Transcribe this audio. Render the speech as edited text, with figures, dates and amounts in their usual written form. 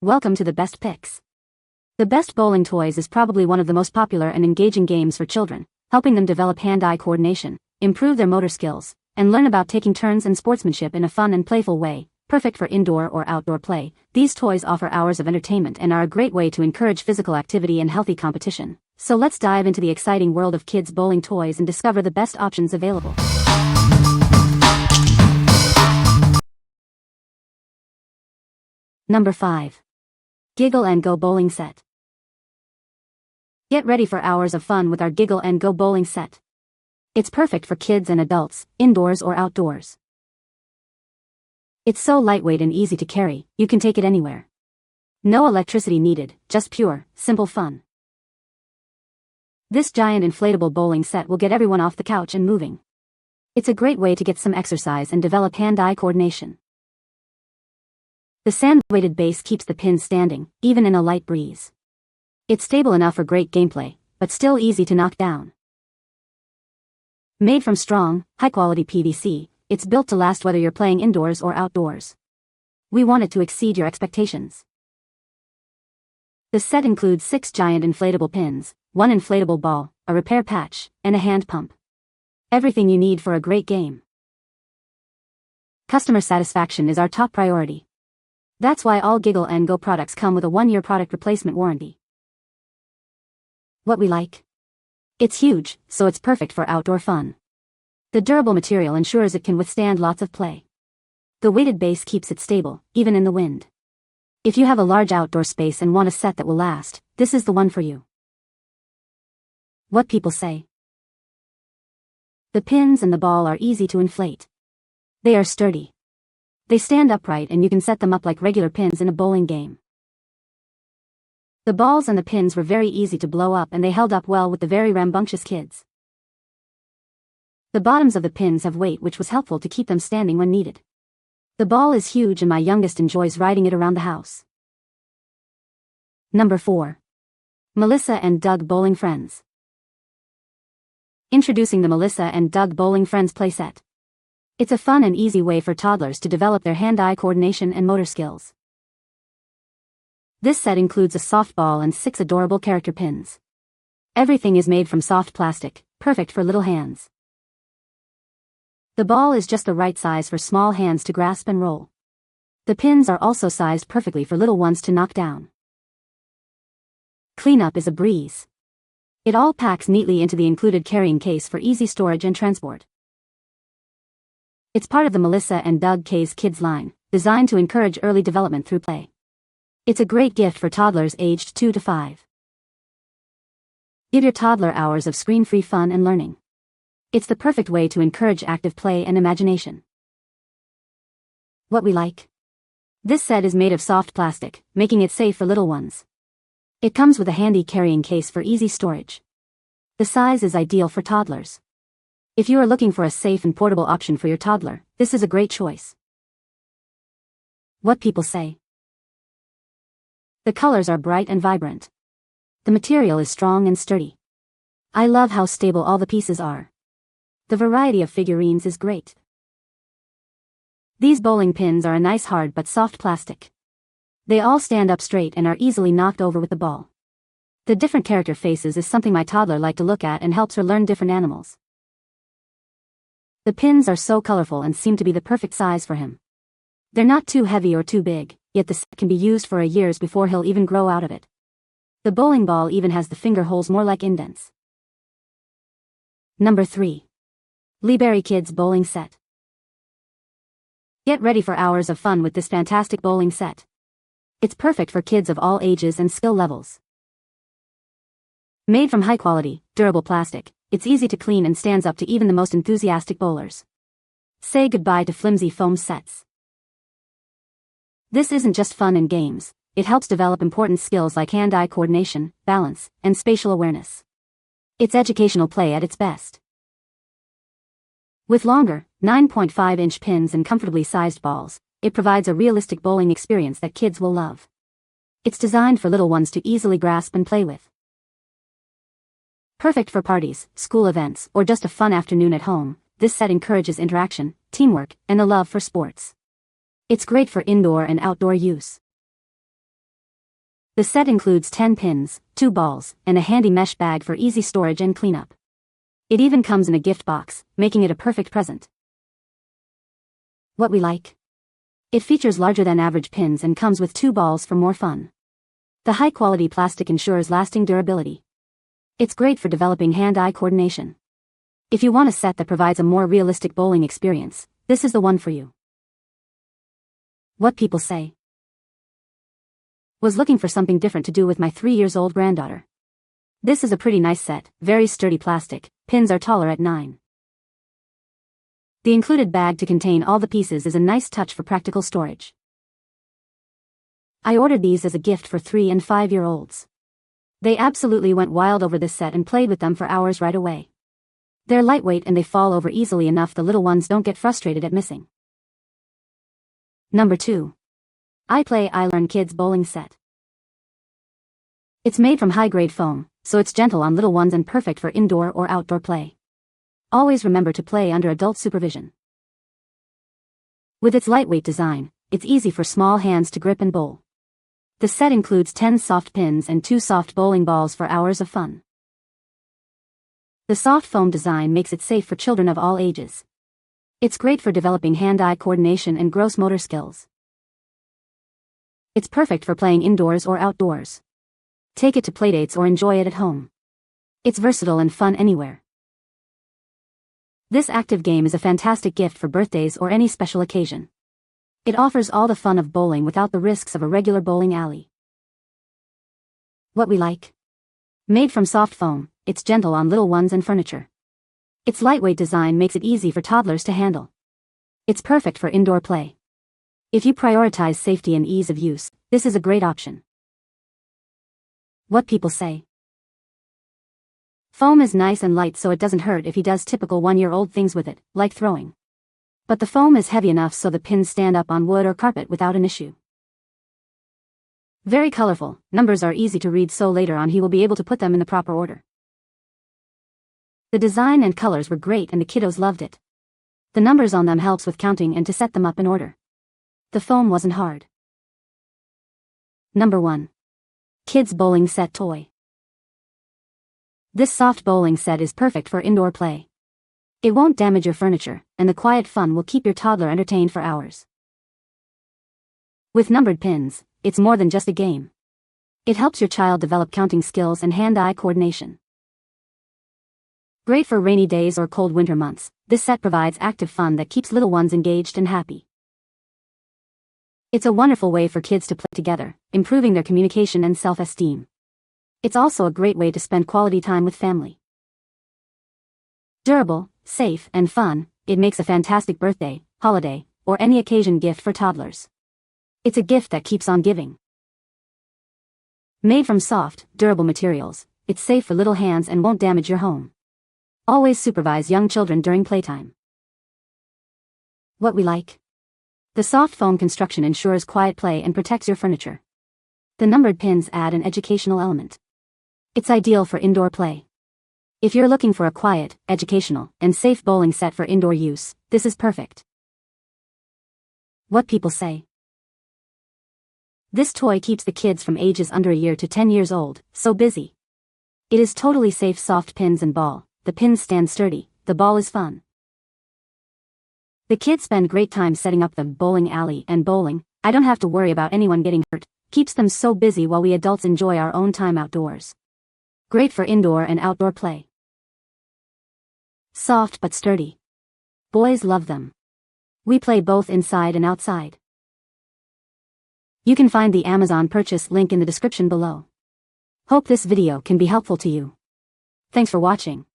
Welcome to the best picks. The Best Bowling Toys is probably one of the most popular and engaging games for children, helping them develop hand-eye coordination, improve their motor skills, and learn about taking turns and sportsmanship in a fun and playful way. Perfect for indoor or outdoor play, these toys offer hours of entertainment and are a great way to encourage physical activity and healthy competition. So let's dive into the exciting world of kids' bowling toys and discover the best options available. Number 5. Giggle and Go Bowling Set. Get ready for hours of fun with our Giggle and Go Bowling Set. It's perfect for kids and adults, indoors or outdoors. It's so lightweight and easy to carry, you can take it anywhere. No electricity needed, just pure, simple fun. This giant inflatable bowling set will get everyone off the couch and moving. It's a great way to get some exercise and develop hand-eye coordination. The sand-weighted base keeps the pins standing, even in a light breeze. It's stable enough for great gameplay, but still easy to knock down. Made from strong, high-quality PVC, it's built to last whether you're playing indoors or outdoors. We want it to exceed your expectations. The set includes 6 giant inflatable pins, 1 inflatable ball, a repair patch, and a hand pump. Everything you need for a great game. Customer satisfaction is our top priority. That's why all Giggle and Go products come with a 1-year product replacement warranty. What we like? It's huge, so it's perfect for outdoor fun. The durable material ensures it can withstand lots of play. The weighted base keeps it stable, even in the wind. If you have a large outdoor space and want a set that will last, this is the one for you. What people say? The pins and the ball are easy to inflate. They are sturdy. They stand upright and you can set them up like regular pins in a bowling game. The balls and the pins were very easy to blow up and they held up well with the very rambunctious kids. The bottoms of the pins have weight which was helpful to keep them standing when needed. The ball is huge and my youngest enjoys riding it around the house. Number 4. Melissa and Doug Bowling Friends. Introducing the Melissa and Doug Bowling Friends playset. It's a fun and easy way for toddlers to develop their hand-eye coordination and motor skills. This set includes a soft ball and 6 adorable character pins. Everything is made from soft plastic, perfect for little hands. The ball is just the right size for small hands to grasp and roll. The pins are also sized perfectly for little ones to knock down. Cleanup is a breeze. It all packs neatly into the included carrying case for easy storage and transport. It's part of the Melissa and Doug K's Kids line, designed to encourage early development through play. It's a great gift for toddlers aged 2 to 5. Give your toddler hours of screen-free fun and learning. It's the perfect way to encourage active play and imagination. What we like? This set is made of soft plastic, making it safe for little ones. It comes with a handy carrying case for easy storage. The size is ideal for toddlers. If you are looking for a safe and portable option for your toddler, this is a great choice. What people say? The colors are bright and vibrant. The material is strong and sturdy. I love how stable all the pieces are. The variety of figurines is great. These bowling pins are a nice hard but soft plastic. They all stand up straight and are easily knocked over with the ball. The different character faces is something my toddler likes to look at and helps her learn different animals. The pins are so colorful and seem to be the perfect size for him. They're not too heavy or too big, yet the set can be used for years before he'll even grow out of it. The bowling ball even has the finger holes more like indents. Number 3. Liberry Kids Bowling Set. Get ready for hours of fun with this fantastic bowling set. It's perfect for kids of all ages and skill levels. Made from high-quality, durable plastic, it's easy to clean and stands up to even the most enthusiastic bowlers. Say goodbye to flimsy foam sets. This isn't just fun and games, it helps develop important skills like hand-eye coordination, balance, and spatial awareness. It's educational play at its best. With longer, 9.5-inch pins and comfortably sized balls, it provides a realistic bowling experience that kids will love. It's designed for little ones to easily grasp and play with. Perfect for parties, school events, or just a fun afternoon at home, this set encourages interaction, teamwork, and a love for sports. It's great for indoor and outdoor use. The set includes 10 pins, 2 balls, and a handy mesh bag for easy storage and cleanup. It even comes in a gift box, making it a perfect present. What we like? It features larger than average pins and comes with 2 balls for more fun. The high-quality plastic ensures lasting durability. It's great for developing hand-eye coordination. If you want a set that provides a more realistic bowling experience, this is the one for you. What people say. Was looking for something different to do with my 3-year-old granddaughter. This is a pretty nice set, very sturdy plastic, pins are taller at 9. The included bag to contain all the pieces is a nice touch for practical storage. I ordered these as a gift for 3 and 5-year-olds. They absolutely went wild over this set and played with them for hours right away. They're lightweight and they fall over easily enough the little ones don't get frustrated at missing. Number 2. iPlay iLearn Kids Bowling Set. It's made from high-grade foam, so it's gentle on little ones and perfect for indoor or outdoor play. Always remember to play under adult supervision. With its lightweight design, it's easy for small hands to grip and bowl. The set includes 10 soft pins and 2 soft bowling balls for hours of fun. The soft foam design makes it safe for children of all ages. It's great for developing hand-eye coordination and gross motor skills. It's perfect for playing indoors or outdoors. Take it to playdates or enjoy it at home. It's versatile and fun anywhere. This active game is a fantastic gift for birthdays or any special occasion. It offers all the fun of bowling without the risks of a regular bowling alley. What we like? Made from soft foam, it's gentle on little ones and furniture. Its lightweight design makes it easy for toddlers to handle. It's perfect for indoor play. If you prioritize safety and ease of use, this is a great option. What people say. Foam is nice and light so it doesn't hurt if he does typical 1-year-old things with it, like throwing. But the foam is heavy enough so the pins stand up on wood or carpet without an issue. Very colorful, numbers are easy to read so later on he will be able to put them in the proper order. The design and colors were great and the kiddos loved it. The numbers on them helps with counting and to set them up in order. The foam wasn't hard. Number 1. Kids Bowling Set Toy. This soft bowling set is perfect for indoor play. It won't damage your furniture, and the quiet fun will keep your toddler entertained for hours. With numbered pins, it's more than just a game. It helps your child develop counting skills and hand-eye coordination. Great for rainy days or cold winter months, this set provides active fun that keeps little ones engaged and happy. It's a wonderful way for kids to play together, improving their communication and self-esteem. It's also a great way to spend quality time with family. Durable, safe, and fun, it makes a fantastic birthday, holiday, or any occasion gift for toddlers. It's a gift that keeps on giving. Made from soft, durable materials, it's safe for little hands and won't damage your home. Always supervise young children during playtime. What we like? The soft foam construction ensures quiet play and protects your furniture. The numbered pins add an educational element. It's ideal for indoor play. If you're looking for a quiet, educational, and safe bowling set for indoor use, this is perfect. What people say. This toy keeps the kids from ages under a year to 10 years old, so busy. It is totally safe soft pins and ball, the pins stand sturdy, the ball is fun. The kids spend great time setting up the bowling alley and bowling, I don't have to worry about anyone getting hurt, keeps them so busy while we adults enjoy our own time outdoors. Great for indoor and outdoor play. Soft but sturdy. Boys love them. We play both inside and outside. You can find the Amazon purchase link in the description below. Hope this video can be helpful to you. Thanks for watching.